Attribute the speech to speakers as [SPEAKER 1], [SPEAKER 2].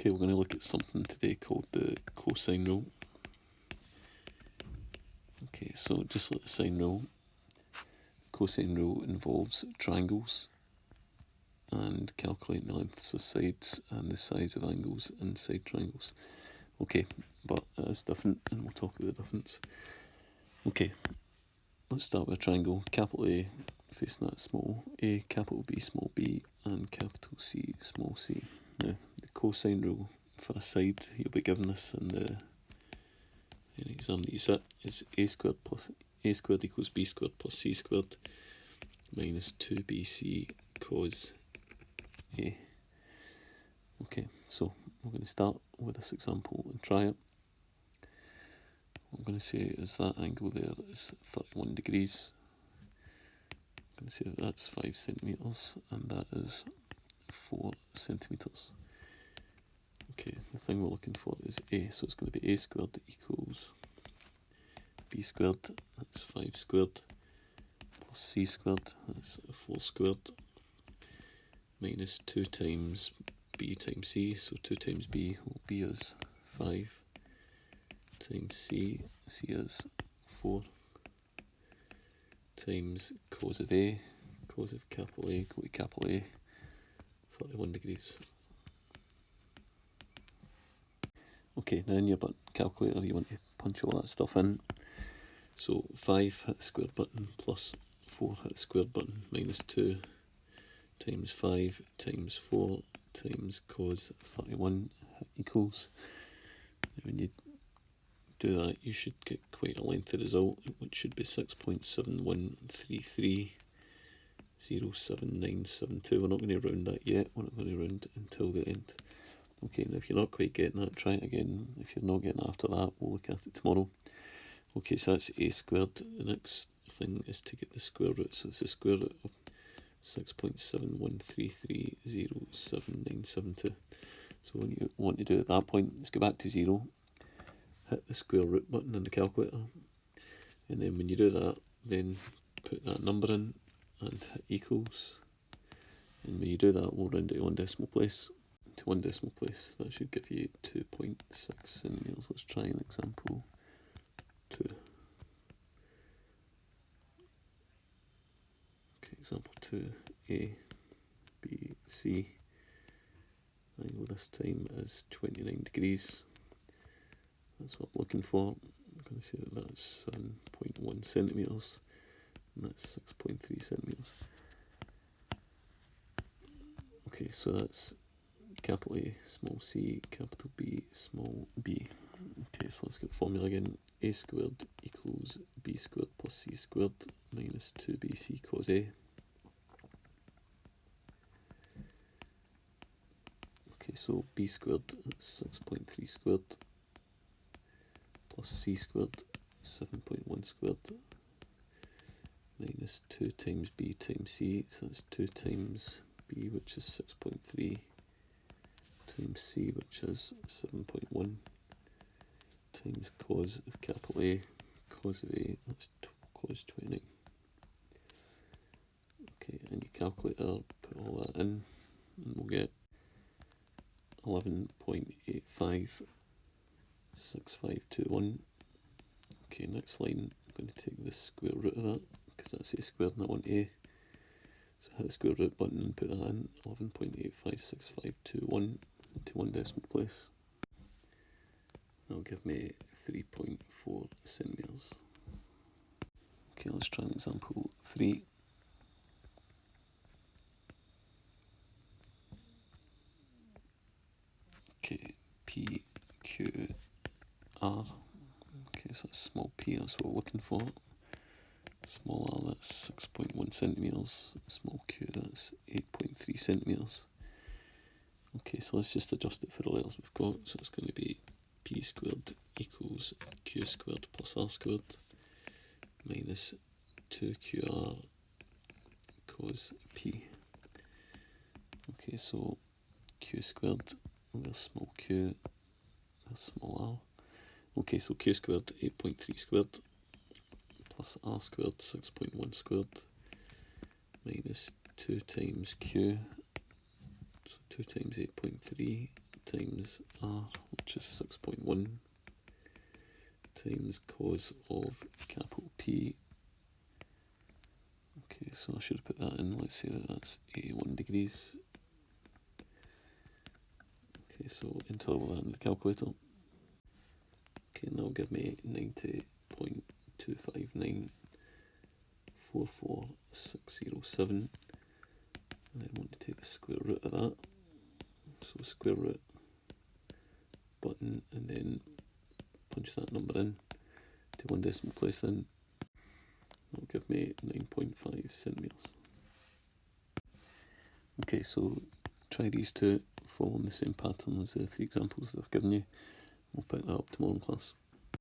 [SPEAKER 1] Okay, we're going to look at something today called the cosine rule. Okay, so just like the sine rule, cosine rule involves triangles and calculating the lengths of sides and the size of angles inside triangles. Okay, but that is different, and we'll talk about the difference. Okay, let's start with a triangle. Capital A facing that small a, capital B small b, and capital C small c. Now, the cosine rule for a side, you'll be given this in the exam that you sit, is a squared equals b squared plus c squared minus 2bc cos a. Okay, so we're going to start with this example and try it. What I'm going to say is that angle there is 31 degrees. I'm going to say that that's 5 centimetres and that is 4 centimetres. Okay, the thing we're looking for is a, so it's going to be a squared equals b squared, that's 5 squared, plus c squared, that's 4 squared, minus 2 times b times c, so 2 times b will be as 5, times c is 4, times cos of a, cos of capital A, go to capital A, 41 degrees. Okay, now in your calculator you want to punch all that stuff in. So 5, hit the square button, plus 4, hit the square button, minus 2 times 5 times 4 times cos 31 equals. When you do that, you should get quite a lengthy result, which should be 6.7133079772. We're not going to round that yet, we're not going to round until the end. Okay, now if you're not quite getting that, try it again. If you're not getting after that, we'll look at it tomorrow. Okay, so that's a squared. The next thing is to get the square root, so it's the square root of 6.7133079772. So what you want to do at that point is go back to 0, hit the square root button in the calculator, and then when you do that, then put that number in and hit equals, and when you do that, we'll round it to one decimal place. That should give you 2.6 centimetres. Let's try an example 2. Okay, example 2, A, B, C. Angle this time is 29 degrees. That's what I'm looking for. I'm going to say that that's 7.1 centimetres, and that's 6.3 centimetres. Okay, so that's capital A, small c, capital B, small b. Okay, so let's get the formula again. A squared equals b squared plus c squared minus 2bc cos a. Okay, so b squared is 6.3 squared plus c squared 7.1 squared minus 2 times b times c, so that's 2 times b, which is 6.3, times c, which is 7.1, times cos of capital A, cos of A, that's cos 29. Okay, and your calculator, put all that in, and we'll get 11.856521. Okay, next line, I'm going to take the square root of that, because that's a squared and I want a. So hit the square root button and put that in, 11.856521 into one decimal place. That'll give me 3.4 centimetres. Okay, let's try an example 3. Okay, P, Q, R. Okay, so that's small p, that's what we're looking for. Small r, that's 6.1 centimetres. Small q, that's 8.3 centimetres. Okay, so let's just adjust it for the letters we've got. So it's going to be p squared equals q squared plus r squared minus 2qr cos p. Okay, so q squared, there's small q, there's small r. Okay, so q squared 8.3 squared plus r squared 6.1 squared minus 2 times q, so 2 times 8.3 times r, which is 6.1, times cos of capital P. Okay, so I should have put that in. Let's say that that's 81 degrees. Okay, so enter all that in the calculator. Okay, and that'll give me 90.25944,607. And then I want to take the square root of that. So square root button, and then punch that number in to one decimal place then. That'll give me 9.5 centimetres. Okay, so try these two, following the same pattern as the 3 examples that I've given you. We'll pick that up tomorrow in class.